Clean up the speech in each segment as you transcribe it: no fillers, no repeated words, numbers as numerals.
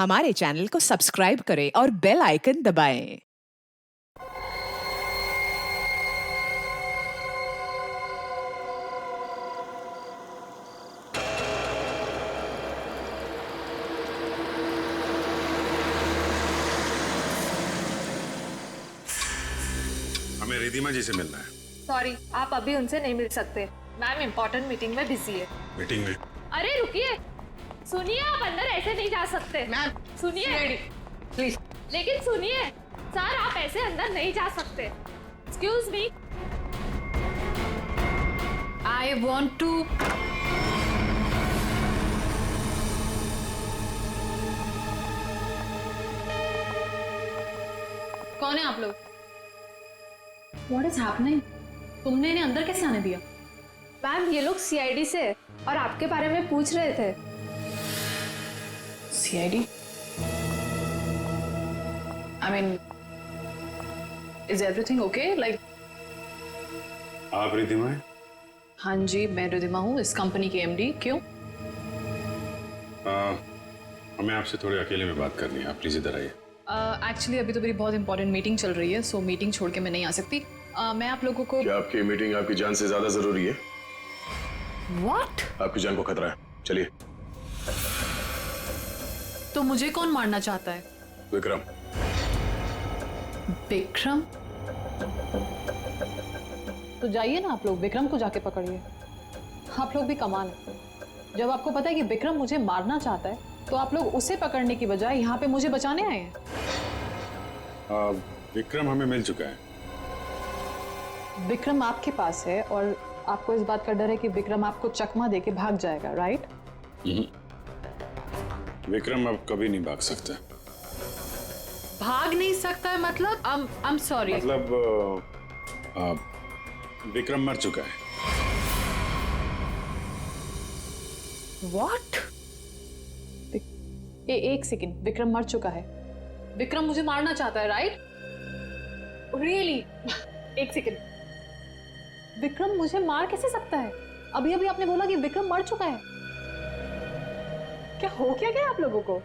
हमारे चैनल को सब्सक्राइब करें और बेल आइकन दबाएं। हमें रिधिमा जी से मिलना है। सॉरी, आप अभी उनसे नहीं मिल सकते। मैम इम्पोर्टेंट मीटिंग में बिजी है। मीटिंग में? अरे रुकिए, सुनिए, आप अंदर ऐसे नहीं जा सकते। मैम सुनिए प्लीज। लेकिन सुनिए सर, आप ऐसे अंदर नहीं जा सकते। Excuse me. I want to. कौन है आप लोग? What is happening? तुमने इन्हें अंदर कैसे आने दिया? मैम ये लोग सीआईडी से और आपके बारे में पूछ रहे थे। CID? I mean, is everything okay? Like, आप रिधिमा हैं? हाँ जी, मैं रिधिमा हूँ, इस कंपनी की MD। क्यों? हमें आपसे थोड़े अकेले में बात करनी है, आप प्लीज इधर आइए। एक्चुअली अभी तो मेरी बहुत इंपॉर्टेंट मीटिंग चल रही है, सो मीटिंग छोड़ के मैं नहीं आ सकती। मैं आप लोगों को क्या आपकी मीटिंग आपकी जान से ज्यादा जरूरी है? What? आपकी जान को खतरा है, चलिए। तो मुझे कौन मारना चाहता है? विक्रम। विक्रम? तो जाइए ना आप लोग, विक्रम को जाके पकड़िए। आप लोग भी कमाल है, जब आपको पता है कि विक्रम मुझे मारना चाहता है तो आप लोग उसे पकड़ने की बजाय यहाँ पे मुझे बचाने आए हैं। विक्रम हमें मिल चुका है। विक्रम आपके पास है और आपको इस बात का डर है कि विक्रम आपको चकमा देके भाग जाएगा, राइट? विक्रम अब कभी नहीं भाग सकता। भाग नहीं सकता है मतलब? I'm sorry। मतलब विक्रम मर चुका है। What? एक सेकंड, विक्रम मर चुका है? विक्रम मुझे मारना चाहता है, राइट? रियली? एक सेकंड, विक्रम मुझे मार कैसे सकता है? अभी अभी आपने बोला कि विक्रम मर चुका है। क्या हो क्या गया आप लोगों को?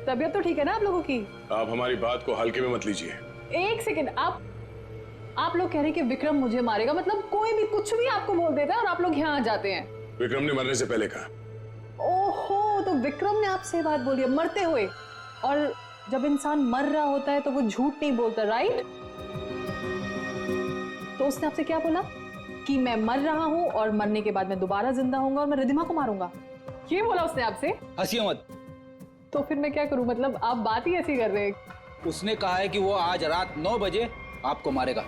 तबीयत तो ठीक है ना आप लोगों की? आप हमारी बात को हल्के में मत लीजिए। एक सेकंड, आप लोग कह रहे हैं कि विक्रम मुझे मारेगा, मतलब कोई भी कुछ भी आपको बोल देता है और आप लोग यहाँ आ जाते हैं। विक्रम ने मरने से पहले कहा। ओहो, तो विक्रम ने आपसे बात बोली है मरते हुए। और जब इंसान मर रहा होता है तो वो झूठ नहीं बोलता, राइट? तो उसने आपसे क्या बोला? कि मैं मर रहा हूं और मरने के बाद मैं दोबारा जिंदा होऊंगा और मैं रिधिमा को मारूंगा, ये बोला उसने आपसे? हंसिए मत। तो फिर मैं क्या करूं? मतलब आप बात ही ऐसी कर रहे हैं। उसने कहा है कि वो आज रात 9 बजे आपको मारेगा।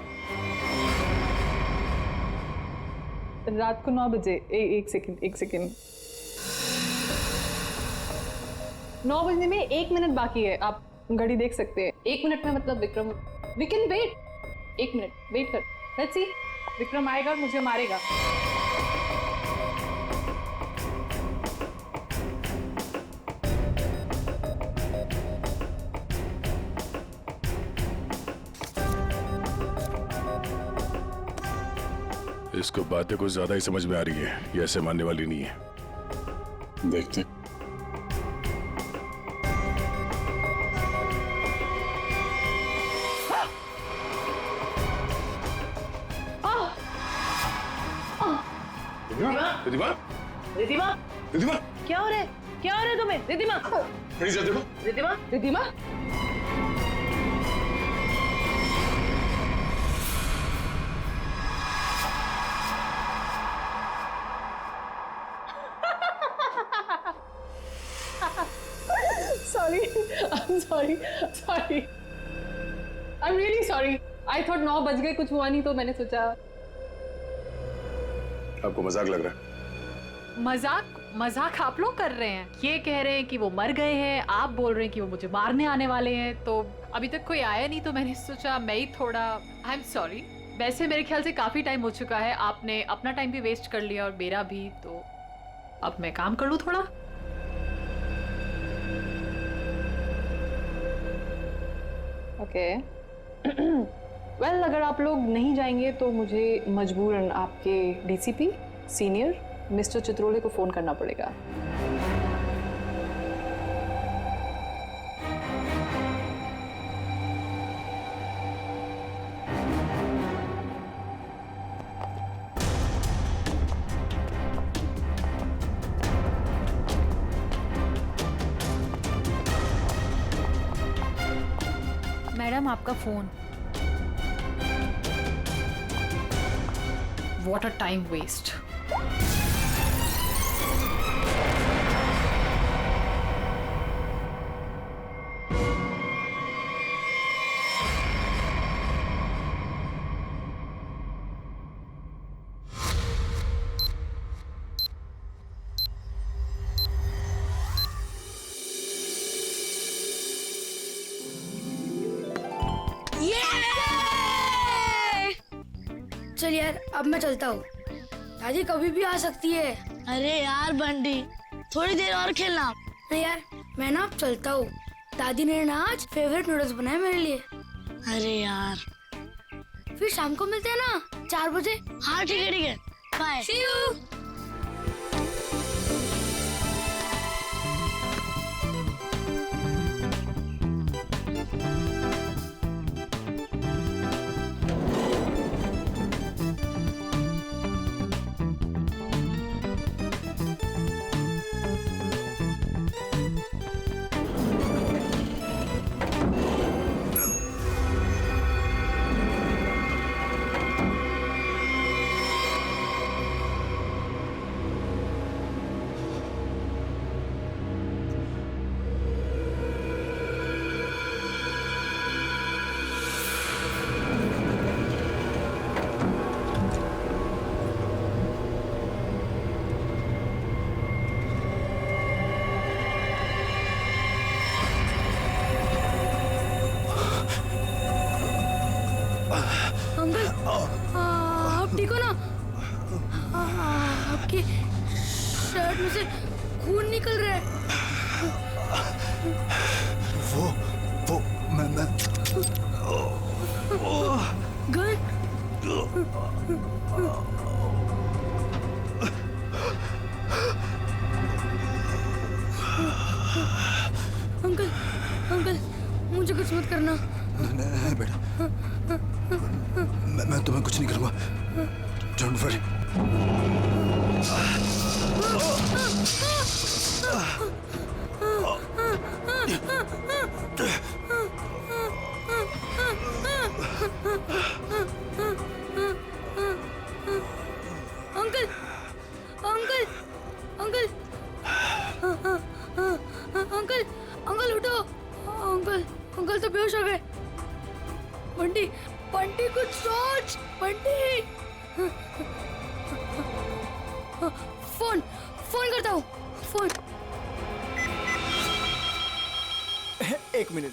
रात को 9 बजे? एक सेकंड। 9 बजने में 1 मिनट बाकी है, आप घड़ी देख सकते हैं। 1 मिनट में मतलब Vikram, we can wait. 1 minute wait कर, लेट्स सी। विक्रम आएगा और मुझे मारेगा। इसको बातें कुछ ज्यादा ही समझ में आ रही है, ये ऐसे मानने वाली नहीं है। देखते। रिधिमा? रिधिमा? रिधिमा? क्या हो रहा है? क्या हो रहा है तुम्हें? रिधिमा? खड़ी जा, देखो। Ridhima? Ridhima? sorry, I'm really sorry. I thought 9 बज गए, कुछ हुआ नहीं तो मैंने सोचा। आपको मजाक लग रहा है? मजाक आप लोग कर रहे हैं। ये कह रहे हैं कि वो मर गए हैं, आप बोल रहे हैं कि वो मुझे मारने आने वाले हैं। तो अभी तक कोई आया नहीं तो मैंने सोचा मैं ही थोड़ा। I am sorry. वैसे मेरे ख्याल से काफी टाइम हो चुका है, आपने अपना टाइम भी वेस्ट कर लिया और मेरा भी, तो अब मैं काम कर लूं थोड़ा। ओके। वेल, अगर आप लोग नहीं जाएंगे तो मुझे मजबूरन आपके DCP सीनियर मिस्टर चित्रोले को फोन करना पड़ेगा। मैडम आपका phone. What a time waste. चल यार अब मैं चलता हूँ, दादी कभी भी आ सकती है। अरे यार बंटी, थोड़ी देर और खेलना। नहीं यार मैं ना अब चलता हूँ, दादी ने ना आज फेवरेट नूडल्स बनाए मेरे लिए। अरे यार, फिर शाम को मिलते हैं ना 4 बजे। हाँ ठीक है ठीक है, बाय। See you। अंकल आप ठीक हो ना? आपकी शर्ट में से खून निकल रहा है। वो मैं गन? अंकल अंकल मुझे कुछ मत करना। नहीं बेटा, मैं तुम्हें कुछ नहीं करूंगा। Don't worry. Uncle uncle uncle uncle uncle उठो। अंकल अंकल तो बेहोश हो गए। बंटी बंटी कुछ सोच। बंटी फोन फोन करता हूँ। फोन। एक minute.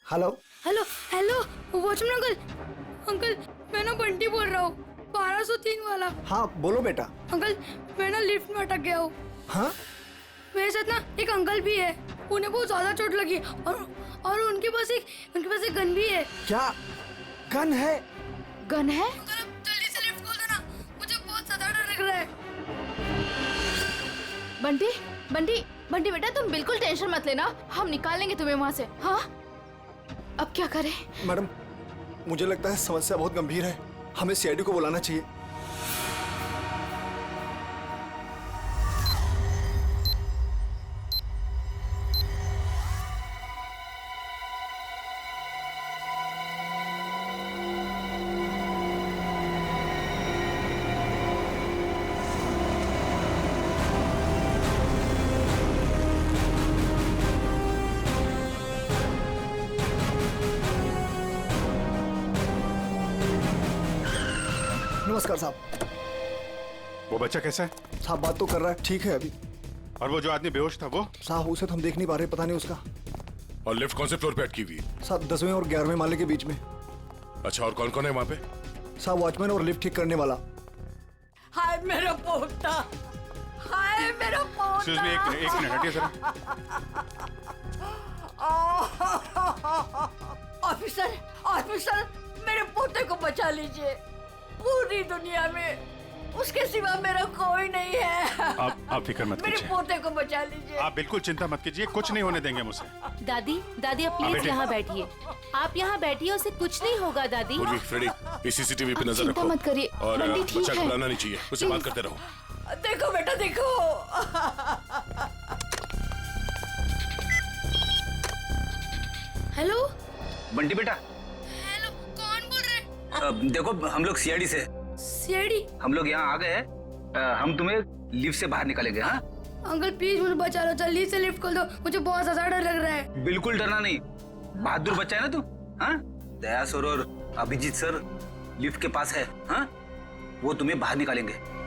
Hello hello hello watchman uncle. Uncle मैं ना बंटी बोल रहा हूँ, 1203 वाला। हाँ बोलो बेटा। अंकल मैं ना लिफ्ट में अटक गया हूँ। हाँ मेरे साथ ना एक अंकल भी है, उन्हें बहुत ज्यादा चोट लगी और उनके पास एक गन भी है। क्या गन है? गन है? अंकल अब जल्दी से लिफ्ट खोल देना, मुझे बहुत ज्यादा डर लग रहा है। बंटी बंटी बंटी बेटा तुम बिल्कुल टेंशन मत लेना, हम निकाल लेंगे तुम्हें वहाँ से। हाँ अब क्या करें? मैडम मुझे लगता है समस्या बहुत गंभीर है, हमें सीआईडी को बुलाना चाहिए। नमस्कार साहब। वो बच्चा कैसा है? साहब बात तो कर रहा है, ठीक है अभी। और वो जो आदमी बेहोश था वो? साहब उसे तो हम देख नहीं पा रहे, पता नहीं उसका। और लिफ्ट कौन से फ्लोर पे अटकी हुई? साहब 10वें और 11वें माले के बीच में। अच्छा और कौन कौन है वहाँ पे? साहब वॉचमैन और लिफ्ट ठीक करने वाला। हाय मेरा पोता, हाय मेरा पोता। एक्सक्यूज मी, एक मिनट हटिए जरा। ऑफिसर ऑफिसर मेरे पोते को बचा लीजिए, पूरी दुनिया में उसके सिवा मेरा कोई नहीं है। आप फिक्र मत मेरे कीजिए, पोते को बचा लीजिए। आप बिल्कुल चिंता मत कीजिए, कुछ नहीं होने देंगे मुझसे। दादी दादी आप प्लीज बेटे। यहाँ बैठिए, आप यहाँ बैठिए, उसे कुछ नहीं होगा दादी। पूर्वी, फ्रेडी, इस सीसीटीवी पे नजर चिंता रखो। मत करिए, और बंटी ठीक बच्चा है। घबराना नहीं चाहिए, उससे बात करते रहो। देखो बेटा देखो। हेलो बंटी बेटा, हेलो, कौन बोल रहे? देखो हम लोग सीआईडी से, सीआईडी? हम लोग यहाँ आ गए हैं। हम तुम्हें लिफ्ट से बाहर निकालेंगे। हाँ अंकल प्लीज मुझे बचा लो, जल्दी से लिफ्ट खोल दो, मुझे बहुत ज्यादा डर लग रहा है। बिल्कुल डरना नहीं, बहादुर बच्चा है ना तू। हाँ दया सर और अभिजीत सर लिफ्ट के पास है। हाँ वो तुम्हें बाहर निकालेंगे।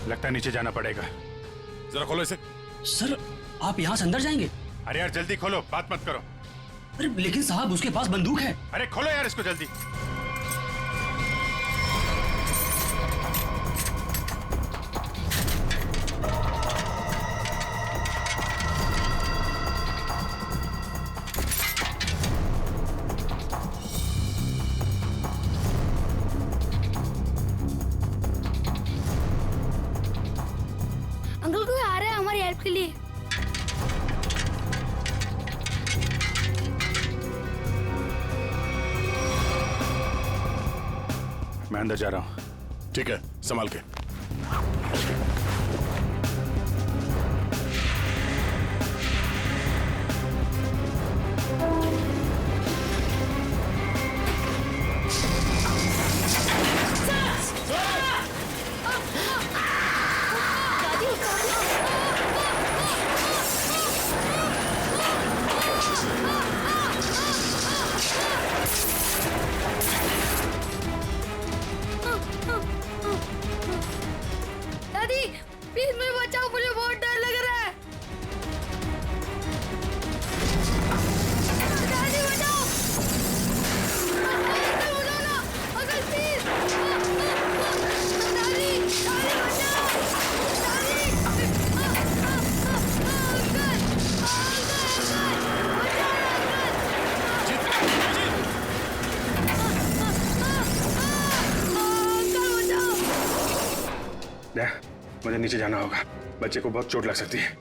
लगता है नीचे जाना पड़ेगा। जरा खोलो इसे। सर आप यहाँ से अंदर जाएंगे? अरे यार जल्दी खोलो, बात मत करो। अरे लेकिन साहब उसके पास बंदूक है। अरे खोलो यार इसको जल्दी। अंकल कोई आ रहा है हमारी हेल्प के लिए। मैं अंदर जा रहा हूँ। ठीक है, संभाल के। दादी प्लीज मुझे बचाओ, मुझे बहुत डर लग रहा है। दादी बचाओ, अंकल उठो ना, अंकल प्लीज। दादी दादी बचाओ, दादी मुझे नीचे जाना होगा, बच्चे को बहुत चोट लग सकती है।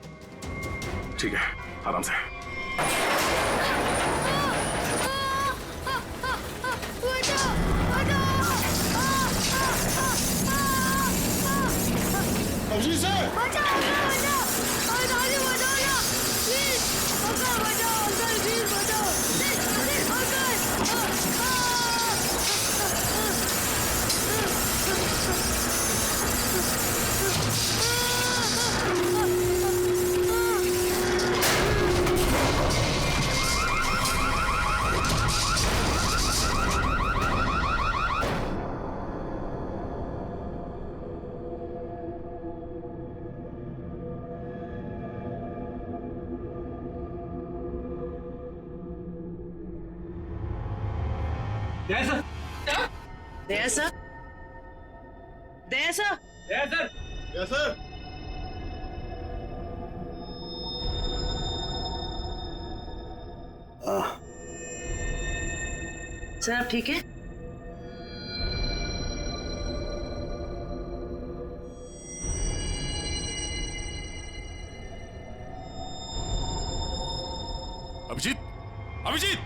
ठीक है, आराम से। अभिजीत सर, सर आप ठीक है? Abhijit, Abhijit,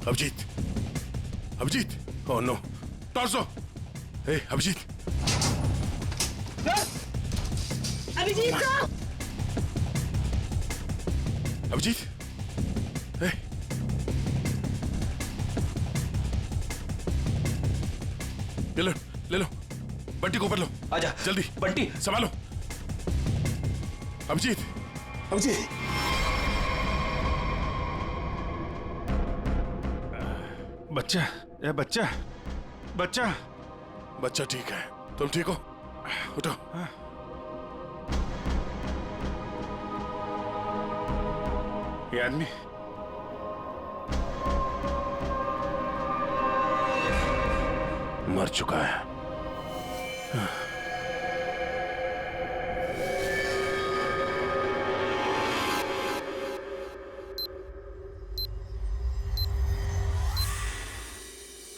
Abhijit, Abhijit, oh no, torso, hey Abhijit, Abhijit sir! Abhijit, hey, ले लो, बंटी को ऊपर लो। आजा जल्दी, बंटी संभालो। अभिजीत, अभिजीत, बच्चा, ये बच्चा, बच्चा, बच्चा ठीक है। तुम ठीक हो? उठो। हाँ। ये आदमी मर चुका है।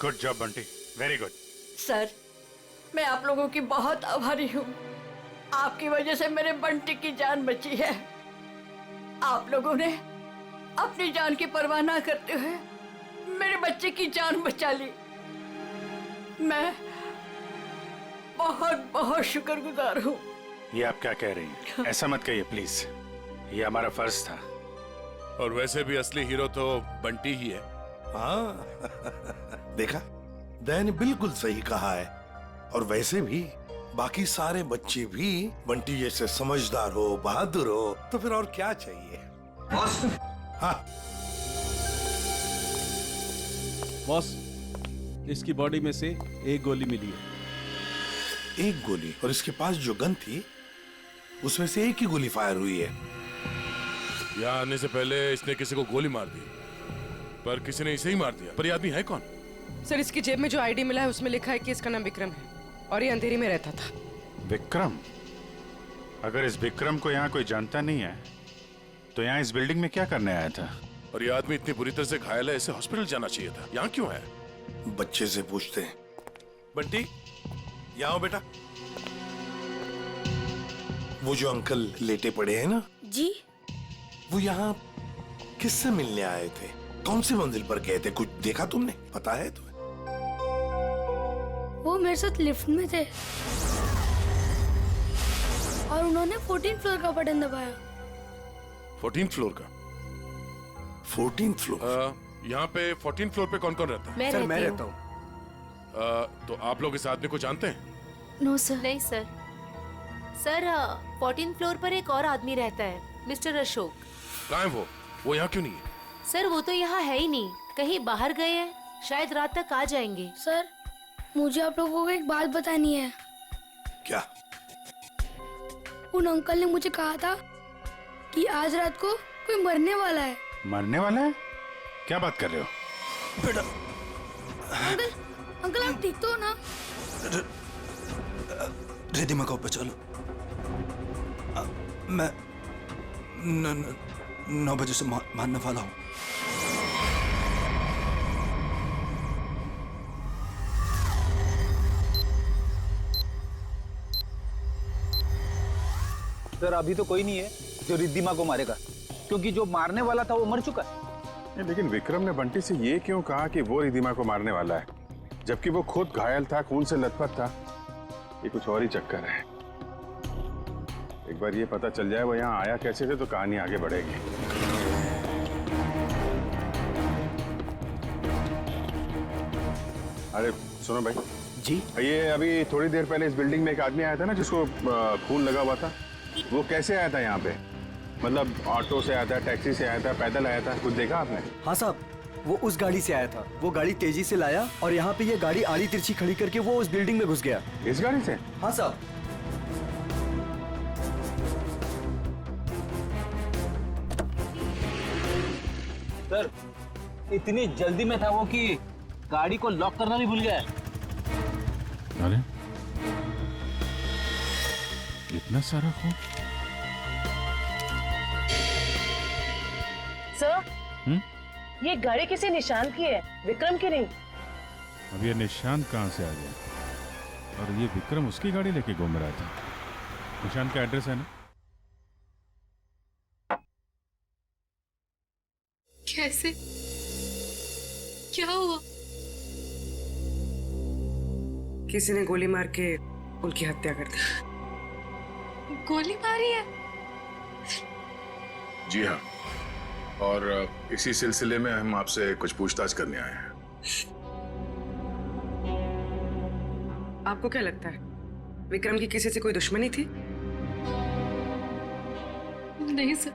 Good job Bunty, very good. Sir, मैं आप लोगों की बहुत आभारी हूँ। आपकी वजह से मेरे बंटी की जान बची है। आप लोगों ने अपनी जान की परवाह ना करते हुए मेरे बच्चे की जान बचा ली। मैं बहुत बहुत शुक्रगुजार हूँ। ये आप क्या कह रही हैं? ऐसा मत कहिए प्लीज, ये हमारा फर्ज था। और वैसे भी असली हीरो तो बंटी ही है। हाँ देखा, दया ने बिल्कुल सही कहा है। और वैसे भी बाकी सारे बच्चे भी बंटी जैसे समझदार हो, बहादुर हो, तो फिर और क्या चाहिए। बॉस। हाँ बॉस, इसकी बॉडी में से एक गोली मिली है। एक गोली? और इसके पास जो गन थी उसमें से एक ही गोली फायर हुई है। यहाँ आने से पहले इसने किसी को गोली मार दी, पर किसी ने इसे ही मार दिया। पर ये आदमी है कौन? सर, इसकी जेब में जो आईडी मिला है उसमें लिखा है कि इसका नाम विक्रम है और ये अंधेरी में रहता था। विक्रम? अगर इस विक्रम को यहाँ कोई जानता नहीं है तो यहाँ इस बिल्डिंग में क्या करने आया था? और ये आदमी इतनी बुरी तरह से घायल है, इसे हॉस्पिटल जाना चाहिए था। यहाँ क्यों है? बच्चे से पूछते हैं। बंटी, यहाँ आओ बेटा। वो जो अंकल लेटे पड़े हैं ना जी, वो यहाँ किससे मिलने आए थे? कौन सी मंजिल पर गए थे? कुछ देखा तुमने? पता है तुम्हें? वो मेरे साथ लिफ्ट में थे और उन्होंने 14th फ्लोर का बटन दबाया। 14th फ्लोर का? 14th floor? यहाँ पे 14th फ्लोर पे कौन कौन रहता है? सर, मैं रहता हूँ। तो आप लोग इस आदमी को जानते हैं? No sir. नहीं सर। सर, 14th फ्लोर पर एक और आदमी रहता है, मिस्टर अशोक। कहाँ है वो यहाँ क्यों नहीं है? सर, वो तो यहाँ है ही नहीं, कहीं बाहर गए हैं, शायद रात तक आ जाएंगे। सर, मुझे आप लोगों को एक बात बतानी है। क्या? उन अंकल ने मुझे कहा था कि आज रात को कोई मरने वाला है। मरने वाला है? क्या बात कर रहे हो? बेटा। अंकल, अंकल आप ठीक तो हो ना? रिद्धिमा को चलो। मैं 9 बजे से मारने वाला हूँ। सर, अभी तो कोई नहीं है जो रिद्धिमा को मारेगा, क्योंकि जो मारने वाला था वो मर चुका है। लेकिन विक्रम ने बंटी से ये क्यों कहा कि वो रिद्धिमा को मारने वाला है, जबकि वो खुद घायल था, खून से लथपथ था? ये कुछ और ही चक्कर है। एक बार ये पता चल जाए वो यहाँ आया कैसे थे तो कहानी आगे बढ़ेगी। अरे सुनो भाई जी, ये अभी थोड़ी देर पहले इस बिल्डिंग में एक आदमी आया था ना जिसको खून लगा हुआ था, वो कैसे आया था यहाँ पे? मतलब ऑटो से आया था, टैक्सी से आया था, पैदल आया था? कुछ देखा आपने? हाँ साहब, वो उस गाड़ी से आया था। वो गाड़ी तेजी से लाया और यहाँ पे ये गाड़ी आड़ी तिरछी खड़ी करके वो उस बिल्डिंग में घुस गया। इस गाड़ी से? हाँ साहब। सर, इतनी जल्दी में था वो कि गाड़ी को लॉक करना भी भूल गया। अरे इतना सारा खून? सर, ये गाड़ी किसी निशान की है, विक्रम की नहीं। अब ये निशान कहाँ से आ गया? और ये विक्रम उसकी गाड़ी लेके घूम रहा था। निशान का एड्रेस है ना? कैसे? क्या हुआ? किसी ने गोली मार के उनकी हत्या कर दी। गोली मारी है? जी हाँ, और इसी सिलसिले में हम आपसे कुछ पूछताछ करने आए हैं। आपको क्या लगता है, विक्रम की किसी से कोई दुश्मनी थी? नहीं सर,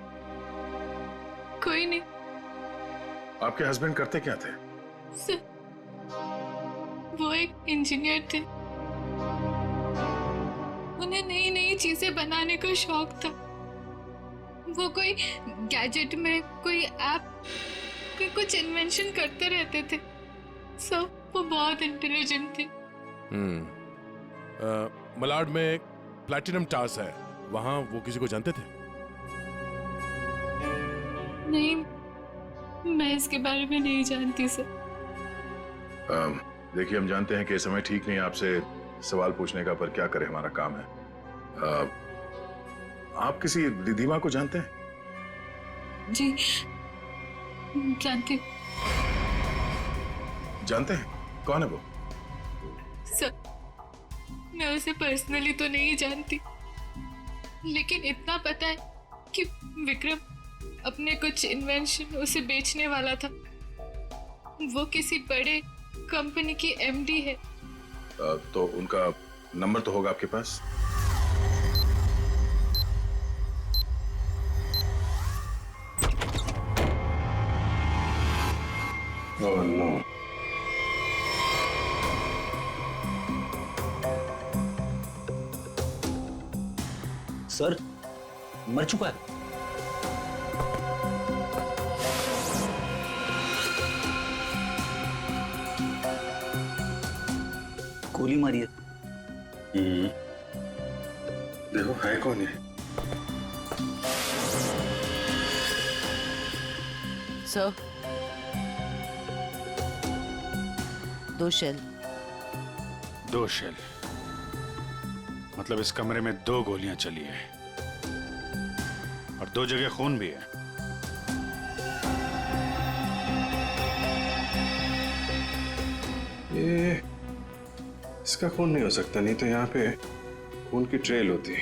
कोई नहीं। आपके हस्बैंड करते क्या थे? सर, वो एक इंजीनियर थे। उन्हें नई नई चीजें बनाने का शौक था। वो कोई गैजेट में कोई ऐप, कोई कुछ इन्वेंशन करते रहते थे। सब वो बहुत इंटेलिजेंट थे। मलाड में एक प्लैटिनम टावर्स है, वहां वो किसी को जानते थे? नहीं, मैं इसके बारे में नहीं जानती सर। देखिए, हम जानते हैं कि ये समय ठीक नहीं है आपसे सवाल पूछने का, पर क्या करें, हमारा काम है। आप किसी रिधिमा को जानते हैं? जी जानती हूँ। जानते हैं? कौन है वो? सर, मैं उसे पर्सनली तो नहीं जानती, लेकिन इतना पता है कि विक्रम अपने कुछ इन्वेंशन उसे बेचने वाला था। वो किसी बड़े कंपनी की एमडी है। तो उनका नंबर तो होगा आपके पास? Oh no. सर, मर चुका है। गोली मारी है। देखो है कौन है? Sir, 2 shell. 2 शेल? मतलब इस कमरे में 2 गोलियां चली है और 2 जगह खून भी है। ये इसका खून नहीं हो सकता, नहीं तो यहाँ पे खून की ट्रेल होती है।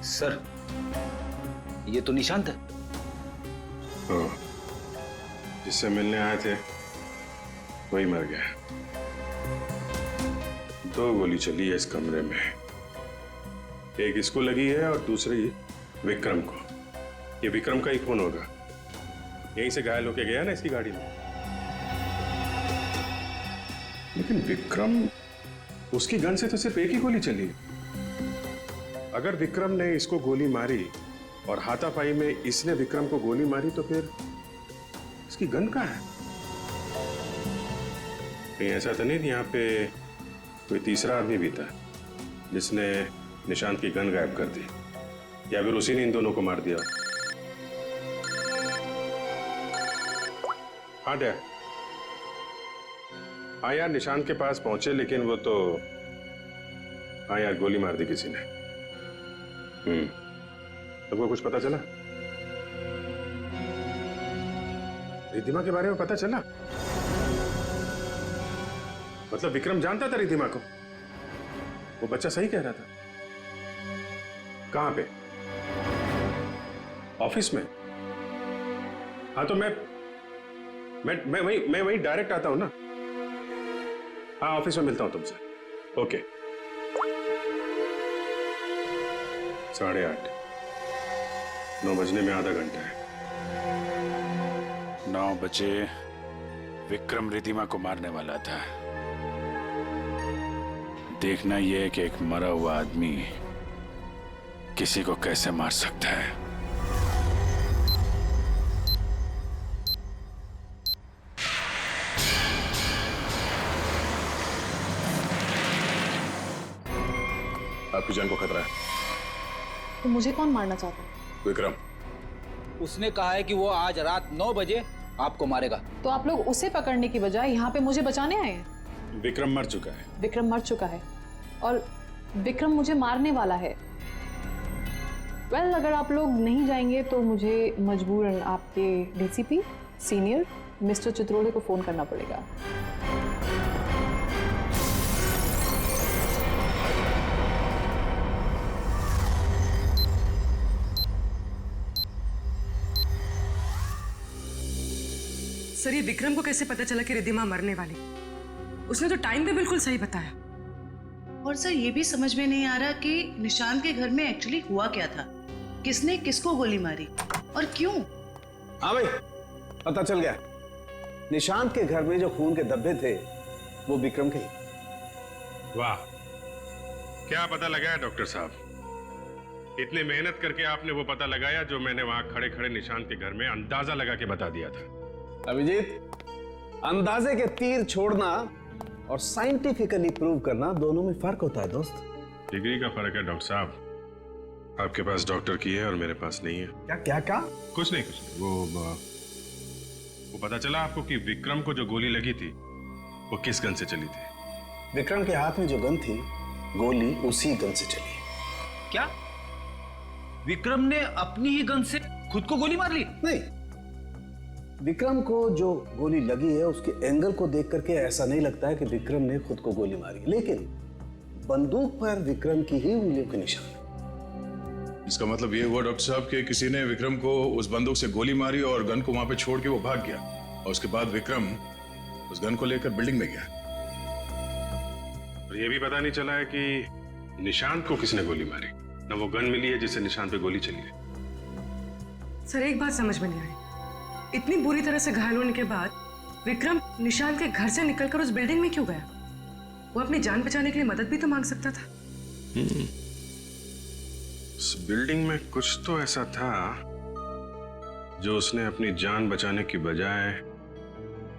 सर, ये तो निशांत है। जिससे मिलने आए थे वही मर गया। 2 गोली चली है इस कमरे में, एक इसको लगी है और दूसरी विक्रम को। ये विक्रम का ही खून होगा, यहीं से घायल होके गया ना इसकी गाड़ी में। लेकिन विक्रम, उसकी गन से तो सिर्फ एक ही गोली चली। अगर विक्रम ने इसको गोली मारी और हाथापाई में इसने विक्रम को गोली मारी, तो फिर इसकी गन कहाँ है? कहीं ऐसा तो नहीं यहाँ पे कोई तीसरा आदमी भी था जिसने निशांत की गन गायब कर दी, या फिर उसी ने इन दोनों को मार दिया? हाँ डैड, हाँ यार, निशांत के पास पहुंचे, लेकिन वो तो, हाँ यार, गोली मार दी किसी ने। तुमको कुछ पता चला? रिधिमा के बारे में पता चला? मतलब विक्रम जानता था रिधिमा को? वो बच्चा सही कह रहा था। कहां पे? ऑफिस में? हाँ तो मैं वही डायरेक्ट आता हूं ना। हाँ, ऑफिस में मिलता हूं तुमसे। ओके। 8:30। 9 बजने में आधा घंटा है। 9 बजे विक्रम रिधिमा को मारने वाला था। देखना यह है कि एक मरा हुआ आदमी किसी को कैसे मार सकता है। आपकी जान को खतरा है। तो मुझे कौन मारना चाहता है? विक्रम। उसने कहा है कि वो आज रात 9 बजे आपको मारेगा। तो आप लोग उसे पकड़ने की बजाय यहाँ पे मुझे बचाने आए हैं? विक्रम मर चुका है। विक्रम मर चुका है और विक्रम मुझे मारने वाला है। अगर आप लोग नहीं जाएंगे तो मुझे मजबूरन आपके डीसीपी सीनियर मिस्टर चित्रोड़े को फोन करना पड़ेगा। सर, ये विक्रम को कैसे पता चला कि रिधिमा मरने वाली? उसने तो टाइम भी बिल्कुल सही बताया। और सर, ये भी समझ में नहीं आ रहा कि निशांत के घर में एक्चुअली हुआ क्या था, किसने किसको गोली मारी और क्यों। हाँ भाई, पता चल गया। निशांत के घर में जो खून के धब्बे थे वो विक्रम के ही। वाह, क्या पता लगाया डॉक्टर साहब? इतनी मेहनत करके आपने वो पता लगाया जो मैंने वहां खड़े खड़े निशांत के घर में अंदाजा लगा के बता दिया था। अभिजीत, अंदाजे के तीर छोड़ना और साइंटिफिकली प्रूव करना दोनों में फर्क होता है दोस्त। डिग्री का फर्क है डॉक्टर साहब। आपके पास डॉक्टर की है और मेरे पास नहीं है। क्या क्या क्या? कुछ नहीं। वो पता चला आपको कि विक्रम को जो गोली लगी थी वो किस गन से चली थी? विक्रम के हाथ में जो गन थी, गोली उसी गन से चली। क्या विक्रम ने अपनी ही गन से खुद को गोली मार ली? नहीं, विक्रम को जो गोली लगी है उसके एंगल को देख करके ऐसा नहीं लगता है कि विक्रम ने खुद को गोली मारी, लेकिन बंदूक पर विक्रम की ही उंगलियों के निशान है। इसका मतलब ये हुआ डॉक्टर साहब कि किसी ने विक्रम को उस बंदूक से गोली मारी और गन को वहां पे छोड़ के वो भाग गया, और उसके बाद विक्रम उस गन को लेकर बिल्डिंग में गया। और ये भी पता नहीं चला है कि निशांत को किसने गोली मारी, न वो गन मिली है जिससे निशांत पे गोली चली है। सर एक बात समझ में नहीं आई, इतनी बुरी तरह से घायल होने के बाद विक्रम निशांत के घर से निकलकर उस बिल्डिंग में क्यों गया? वो अपनी जान बचाने के लिए मदद भी तो मांग सकता था। उस बिल्डिंग में कुछ तो ऐसा था जो उसने अपनी जान बचाने की बजाय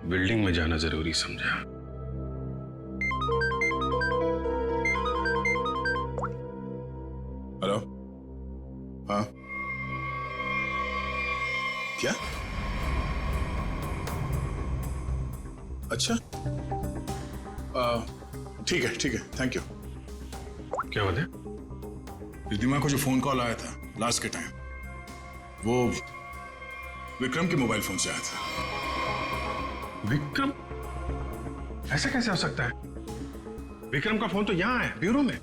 बिल्डिंग में जाना जरूरी समझा। हेलो, हाँ क्या? अच्छा, ठीक है, थैंक यू। क्या बात है? रिद्धिमा को जो फोन कॉल आया था लास्ट के टाइम, वो विक्रम के मोबाइल फोन से आया था। विक्रम? ऐसा कैसे हो सकता है? विक्रम का फोन तो यहां है, ब्यूरो में।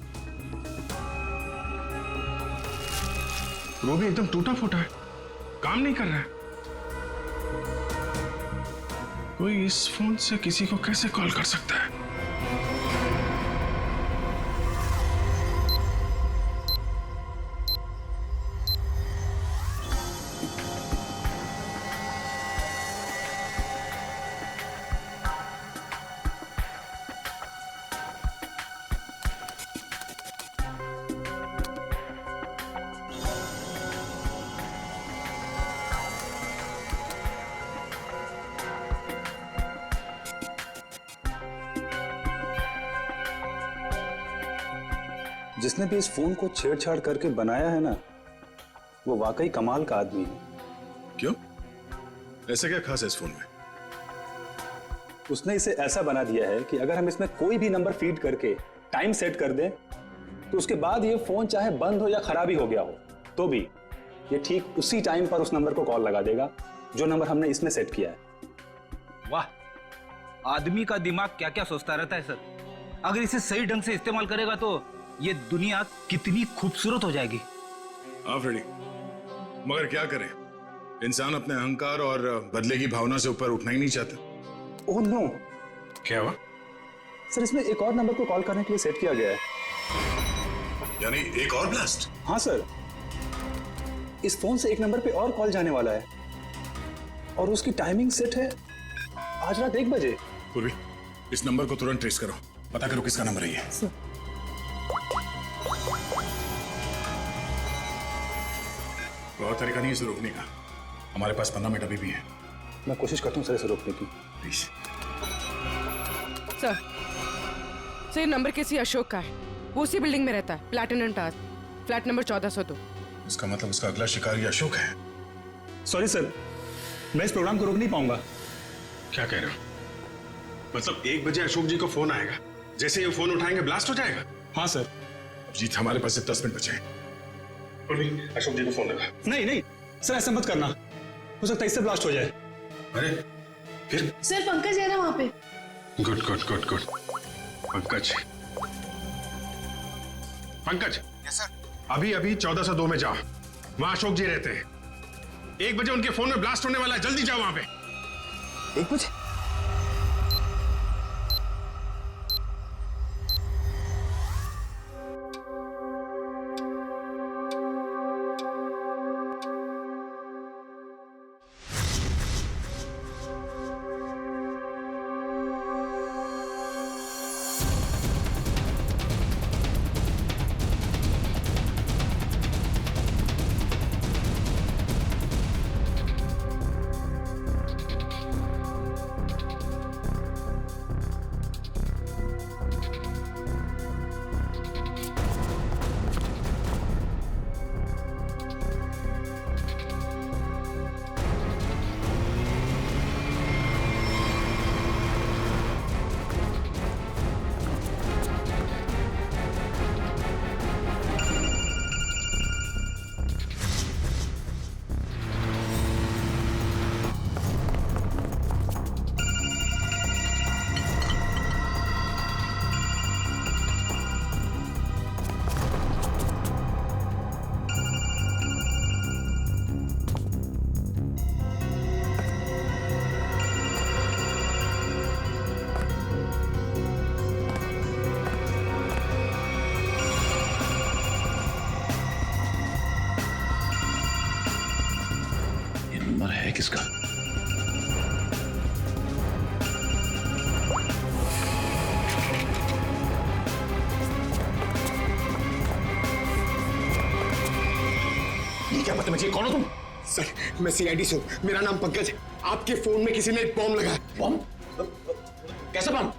वो भी एकदम टूटा फूटा है, काम नहीं कर रहा है। कोई इस फोन से किसी को कैसे कॉल कर सकता है? जिसने भी इस फोन को छेड़छाड़ करके बनाया है ना, वो वाकई कमाल का आदमी है। क्यों? ऐसा क्या खास है इस फोन में? उसने इसे ऐसा बना दिया है कि अगर हम इसमें कोई भी नंबर फीड करके टाइम सेट कर दें, तो उसके बाद ये फोन चाहे बंद हो या खराबी हो गया हो, तो भी ये ठीक उसी टाइम पर उस नंबर को कॉल लगा देगा जो नंबर हमने इसमें सेट किया है। वाह, आदमी का दिमाग क्या क्या सोचता रहता है सर। अगर इसे सही ढंग से इस्तेमाल करेगा तो ये दुनिया कितनी खूबसूरत हो जाएगी। हाँ फ्रेडी, मगर क्या करें, इंसान अपने अहंकार और बदले की भावना से ऊपर उठना ही नहीं चाहता। Oh no. क्या हुआ? सर इसमें एक और नंबर को कॉल करने के लिए सेट किया गया है। यानी एक और ब्लास्ट? हाँ सर, इस फोन से एक नंबर पे और कॉल जाने वाला है और उसकी टाइमिंग सेट है आज रात 1 बजे। पूर्वी, इस नंबर को तुरंत ट्रेस करो, पता करो किसका नंबर है ये। सर। और तरीका नहीं है इसे रोकने का, हमारे पास 15 मिनट अभी भी है। मैं कोशिश करता हूँ सर इसे रोकने की। प्लीज। सर नंबर किसी अशोक का है, वो उसी बिल्डिंग में रहता है, प्लैटिनम टावर, फ्लैट नंबर 1402। इसका मतलब उसका अगला शिकारी अशोक है। सॉरी सर, मैं इस प्रोग्राम को रोक नहीं पाऊंगा। क्या कह रहे हो? मतलब 1 बजे अशोक जी को फोन आएगा, जैसे ये फोन उठाएंगे ब्लास्ट हो जाएगा? हाँ सर। अब जीत, हमारे पास 10 मिनट बचे हैं। अशोक जी को फोन लगा। नहीं नहीं सर, ऐसा मत करना, हो सकता है इससे ब्लास्ट हो जाए। अरे फिर? सर पंकज है ना वहां पे। Good good good good. Pankaj, Pankaj. Yes sir. अभी अभी 1402 में जाओ, वहां अशोक जी रहते हैं। 1 बजे उनके फोन में ब्लास्ट होने वाला है, जल्दी जाओ वहां पे। 1 बजे? है किसका? ये क्या बदतमीजी, कौन हो तुम? सर, मैं सीआईडी से हूँ, मेरा नाम पंकज है। आपके फोन में किसी ने एक बॉम्ब लगाया। बॉम्ब? कैसा बॉम्ब?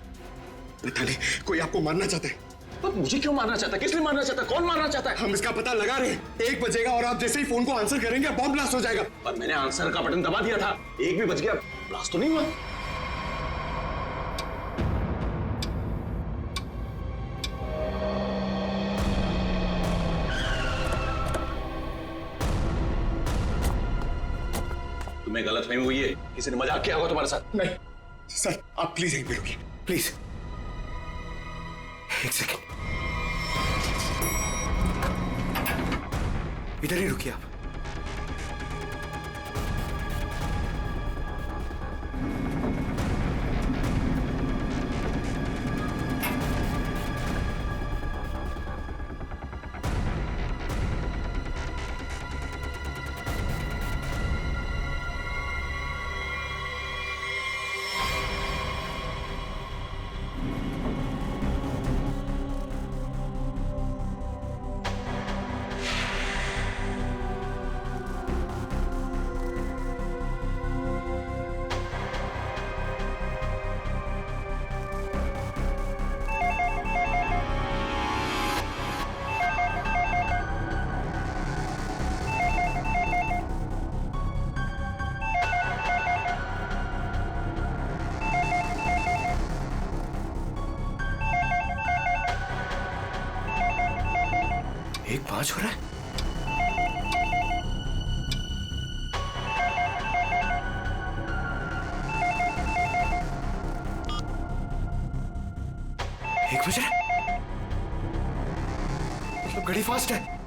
पता नहीं, कोई आपको मारना चाहता है। तो मुझे क्यों मारना चाहता है? किस लिए मारना चाहता है? कौन मारना चाहता है? हम इसका पता लगा रहे हैं। 1 बजेगा और आप जैसे ही फोन को आंसर करेंगे बॉम्ब ब्लास्ट हो जाएगा। पर मैंने आंसर का बटन दबा दिया था, 1 भी बज गया, ब्लास्ट तो नहीं हुआ। तुम्हें गलतफहमी हुई है, किसी ने मजाक किया होगा तुम्हारे साथ। नहीं सर, आप प्लीज यहीं पे रुकिए, प्लीज। 1 सेकेंड, इधर ही रुकिए आप। एक 5 हो रहा है। एक बज रहा है, मतलब घड़ी फास्ट है।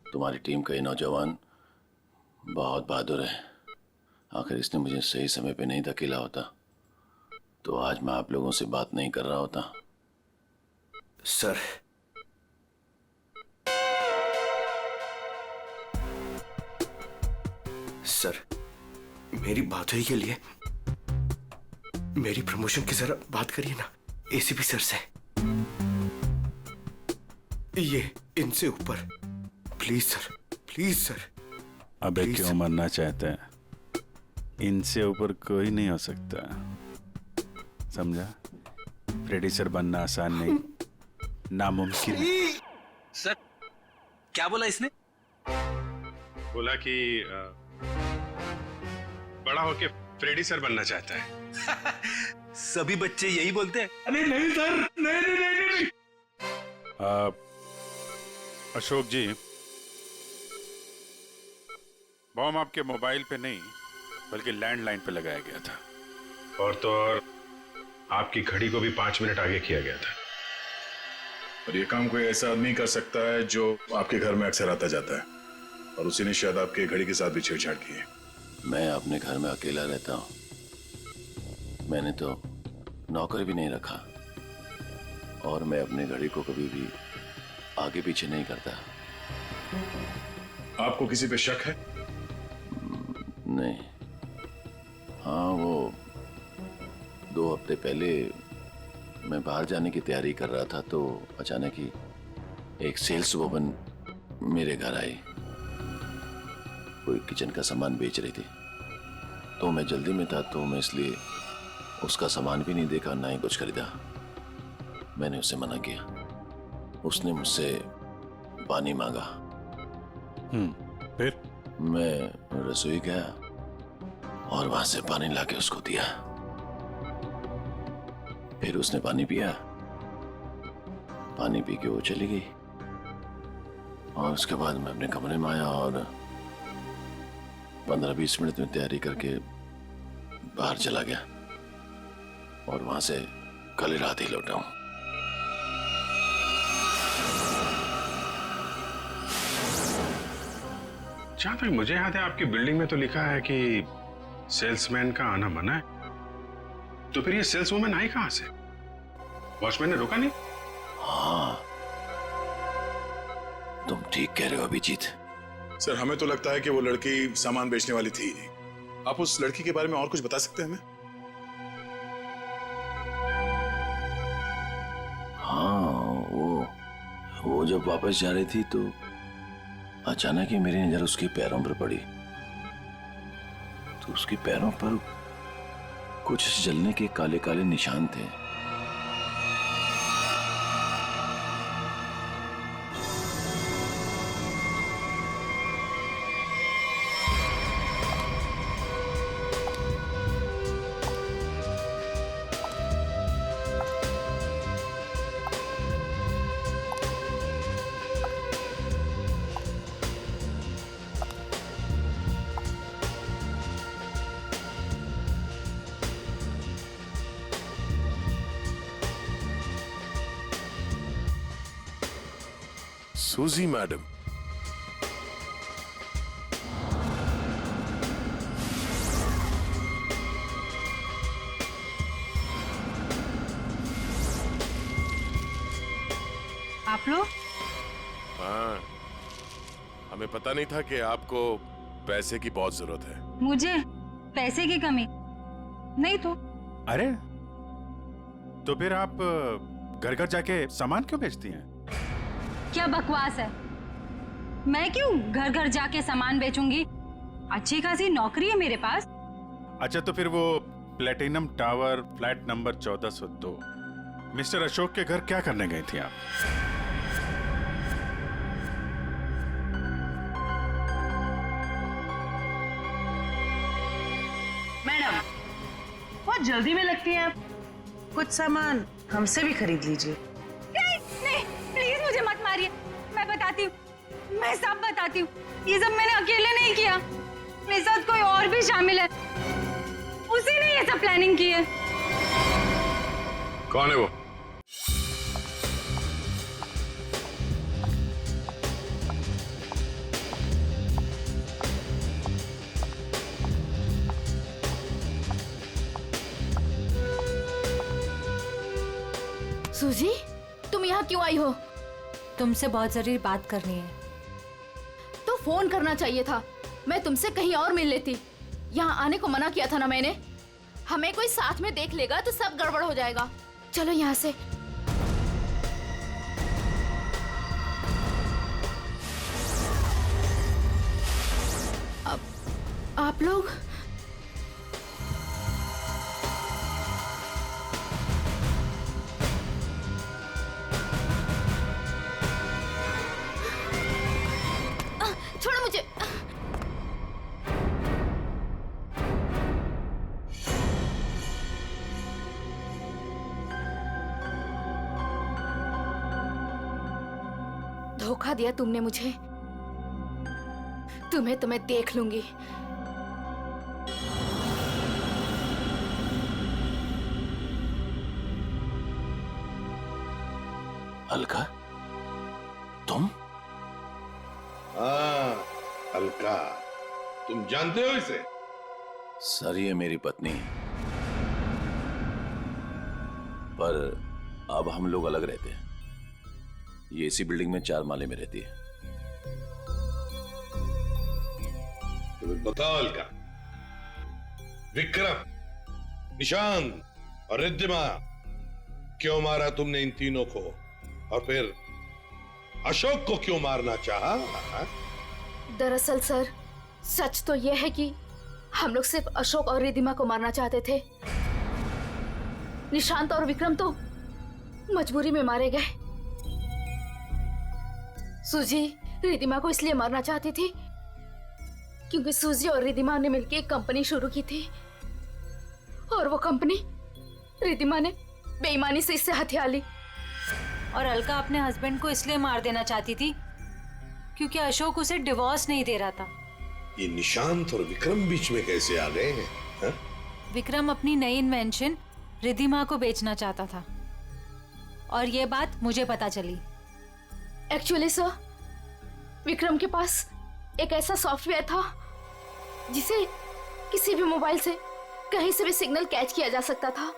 तुम्हारी टीम का ये नौजवान बहुत बहादुर है। आखिर इसने मुझे सही समय पे नहीं धकेला होता तो आज मैं आप लोगों से बात नहीं कर रहा होता। सर, सर, मेरी बात हुई के लिए मेरी प्रमोशन की जरा बात करिए ना एसीपी सर से। ये इनसे ऊपर, प्लीज सर, प्लीज सर। अबे क्यों मरना चाहते हैं? इनसे ऊपर कोई नहीं हो सकता, समझा? फ्रेडी सर बनना आसान नहीं, नामुमकिन है। सर, क्या बोला इसने? बोला कि बड़ा होके फ्रेडी सर बनना चाहता है। सभी बच्चे यही बोलते हैं। अरे नहीं सर, नहीं नहीं नहीं, नहीं। अशोक जी, बॉम्ब आपके मोबाइल पे नहीं बल्कि लैंडलाइन पे लगाया गया था। और तो और आपकी घड़ी को भी 5 मिनट आगे किया गया था। और ये काम कोई ऐसा आदमी कर सकता है जो आपके घर में अक्सर आता जाता है, और उसी ने शायद आपके घड़ी के साथ भी छेड़छाड़ की है। मैं अपने घर में अकेला रहता हूँ, मैंने तो नौकर भी नहीं रखा, और मैं अपने घड़ी को कभी भी आगे पीछे नहीं करता। आपको किसी पे शक है? नहीं। हाँ, वो 2 हफ्ते पहले मैं बाहर जाने की तैयारी कर रहा था तो अचानक ही एक सेल्स वुमन मेरे घर आई। कोई किचन का सामान बेच रही थी, तो मैं जल्दी में था तो मैं इसलिए उसका सामान भी नहीं देखा, ना ही कुछ खरीदा। मैंने उसे मना किया। उसने मुझसे पानी मांगा। फिर मैं रसोई गया और वहां से पानी लाके उसको दिया। फिर उसने पानी पिया, पानी पी के वो चली गई, और उसके बाद मैं अपने कमरे में आया और 15-20 मिनट में तैयारी करके बाहर चला गया, और वहां से कल रात ही लौटा हूं। जहां तक मुझे याद है आपकी बिल्डिंग में तो लिखा है कि सेल्समैन का आना मना है, तो फिर ये सेल्सवुमन आई कहां से? वॉचमैन ने रोका नहीं? हाँ, तुम ठीक कह रहे हो अभिजीत। सर हमें तो लगता है कि वो लड़की सामान बेचने वाली थी ही नहीं। आप उस लड़की के बारे में और कुछ बता सकते हैं हमें? हाँ, वो जब वापस जा रही थी तो अचानक ही मेरी नजर उसके पैरों पर पड़ी, तो उसके पैरों पर कुछ जलने के काले काले निशान थे। सूजी मैडम, आप लोग? हाँ, हमें पता नहीं था कि आपको पैसे की बहुत जरूरत है। मुझे पैसे की कमी नहीं तो। अरे तो फिर आप घर घर जाके सामान क्यों बेचती हैं? क्या बकवास है, मैं क्यों घर घर जाके सामान बेचूंगी? अच्छी खासी नौकरी है मेरे पास। अच्छा तो फिर वो platinum tower flat number 1402 mister Ashok के घर क्या करने गई थी आप? मैडम बहुत जल्दी में लगती हैं आप, कुछ सामान हमसे भी खरीद लीजिए। नहीं, प्लीज मुझे मत मारिए, मैं बताती हूँ, मैं सब बताती हूँ। ये सब मैंने अकेले नहीं किया, मेरे साथ कोई और भी शामिल है, उसी ने ये सब प्लानिंग की है। कौन है वो? सूजी, तुम यहाँ क्यों आई हो? तुमसे बहुत जरूरी बात करनी है। तो फोन करना चाहिए था, मैं तुमसे कहीं और मिल लेती। यहाँ आने को मना किया था ना मैंने। हमें कोई साथ में देख लेगा तो सब गड़बड़ हो जाएगा। चलो यहाँ से। अब आप लोग छोड़ो मुझे। धोखा दिया तुमने मुझे। तुम्हें तो मैं देख लूंगी। अलका, तुम? हाँ अलका, तुम जानते हो इसे? सर ये मेरी पत्नी, पर अब हम लोग अलग रहते हैं। ये इसी बिल्डिंग में 4 माले में रहती है। तो बताओ अलका, विक्रम, निशांत और रिद्धिमा क्यों मारा तुमने इन तीनों को? और फिर अशोक को क्यों मारना चाहा? दरअसल सर, सच तो यह है कि हम लोग सिर्फ अशोक और रिद्धिमा को मारना चाहते थे। निशांत और विक्रम तो मजबूरी में मारे गए। सूजी रिद्धिमा को इसलिए मारना चाहती थी क्योंकि सूजी और रिद्धिमा ने मिलकर एक कंपनी शुरू की थी, और वो कंपनी रिद्धिमा ने बेईमानी से इससे हथिया ली। और अलका अपने हस्बैंड को इसलिए मार देना चाहती थी क्योंकि अशोक उसे डिवोर्स नहीं दे रहा था। ये निशांत और विक्रम बीच में कैसे आ गए हैं? हा? विक्रम अपनी नई इन्वेंशन रिद्धिमा को बेचना चाहता था, और ये बात मुझे पता चली। एक्चुअली सर, विक्रम के पास एक ऐसा सॉफ्टवेयर था जिसे किसी भी मोबाइल से कहीं से भी सिग्नल कैच किया जा सकता था,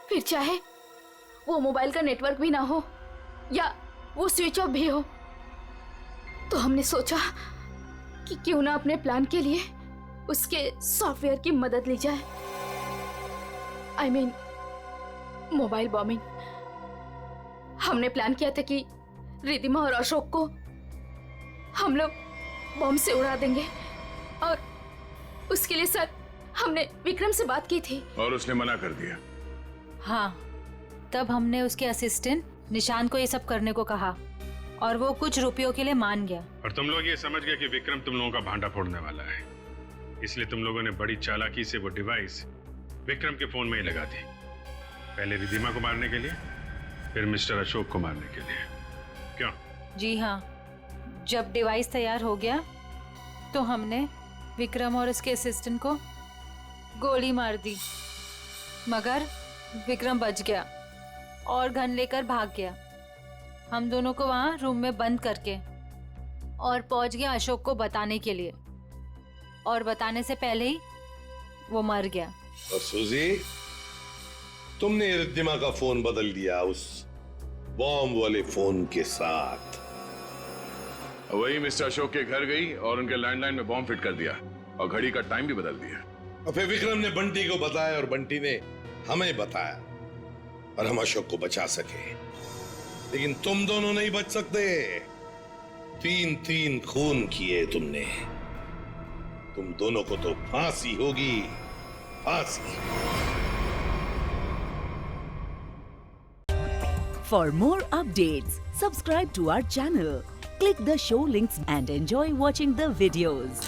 फिर चाहे वो मोबाइल का नेटवर्क भी ना हो या वो स्विच ऑफ भी हो। तो हमने सोचा कि क्यों ना अपने प्लान के लिए उसके सॉफ्टवेयर की मदद ली जाए। I mean, mobile bombing. हमने प्लान किया था कि रिद्धिमा और अशोक को हम लोग बॉम्ब से उड़ा देंगे, और उसके लिए सर हमने विक्रम से बात की थी और उसने मना कर दिया। हाँ, तब हमने उसके असिस्टेंट निशांत को ये सब करने को कहा और वो कुछ रुपयों के लिए मान गया। और तुम लोग ये समझ गए कि विक्रम तुम लोगों का भांडा फोड़ने वाला है, इसलिए तुम लोगों ने बड़ी चालाकी से वो डिवाइस विक्रम के फोन में ही लगा दी। पहले रिद्धिमा को मारने के लिए, फिर मिस्टर अशोक को मारने के लिए। क्यों? जी हाँ, जब डिवाइस तैयार हो गया तो हमने विक्रम और उसके असिस्टेंट को गोली मार दी, मगर विक्रम बच गया और गन लेकर भाग गया। हम दोनों को वहाँ रूम में बंद करके, और पहुंच गया अशोक को बताने के लिए, और बताने से पहले ही वो मर गया। और सूजी, तुमने रिद्धिमा का फोन बदल दिया उस बॉम्ब वाले फोन के साथ। वही मिस्टर अशोक के घर गई और उनके लैंडलाइन में बॉम्ब फिट कर दिया और घड़ी का टाइम भी बदल दिया। और फिर विक्रम ने बंटी को बताया और बंटी ने हमें बताया, और हम अशोक को बचा सके। लेकिन तुम दोनों नहीं बच सकते। 3 खून किए तुमने। तुम दोनों को तो फांसी होगी, फांसी। For more updates, subscribe to our channel, click the show links and enjoy watching the videos.